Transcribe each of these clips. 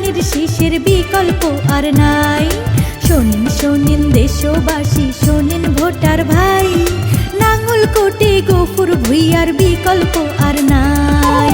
ধানের শীষের বিকল্প আর নাই। শোনেন শোনেন দেশবাসী, শোনেন ভোটার ভাই, নাঙ্গল কোটে গফুর ভুইয়ার বিকল্প আর নাই।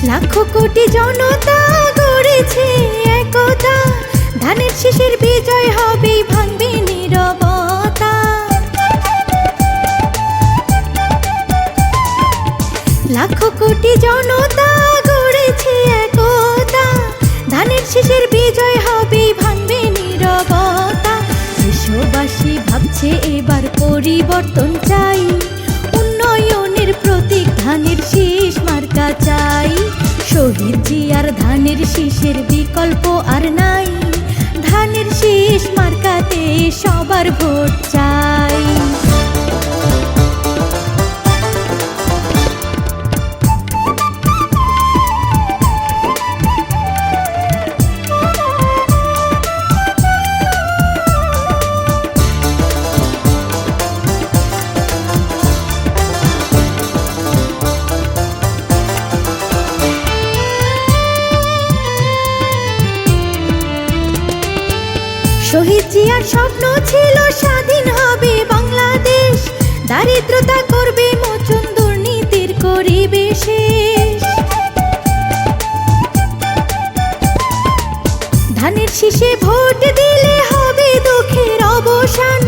লাখো কোটি জনতা গড়েছে একতা, ধানের শীষের বিজয় হবে, ভাঙবে নীরবতা। লাখো কোটি জনতা গড়েছে একতা, ধানের শীষের বিজয় হবে, ভাঙবে নীরবতা। দেশবাসী ভাবছে এবার পরিবর্তন চাই, উন্নয়নের প্রতীক ধানের শীষ মার্কা চাই। শহীদ জিয়ার ধানের শীষের বিকল্প আর নাই, ধানের শীষ মার্কাতে সবার ভোট চাই। শহীদ জিয়ার স্বপ্ন ছিল স্বাধীন হবে বাংলাদেশ, দারিদ্রতা করবে মোচন, দুর্নীতির করিবে শেষ। ধানের শীষে ভোট দিলে হবে দুঃখের অবসান,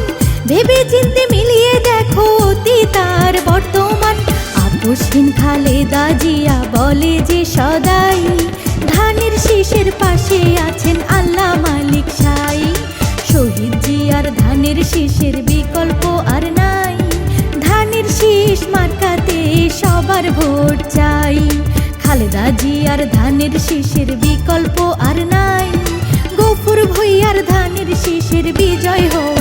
ভেবে চিন্তে মিলিয়ে দেখো অতীত আর বর্তমান। আপসহীন খালেদা জিয়া বলে যে সদাই, ধানের শীষের পাশে আছেন আল্লাহ মালিক সাই। শহীদ জিয়ার ধানের শীষের বিকল্প আর নাই, ধানের শীষ মার্কাতে সবার ভোট চাই। খালেদা জিয়ার ধানের শীষের বিকল্প আর নাই, গফুর ভুইয়ার ধানের শীষের বিজয় হোক।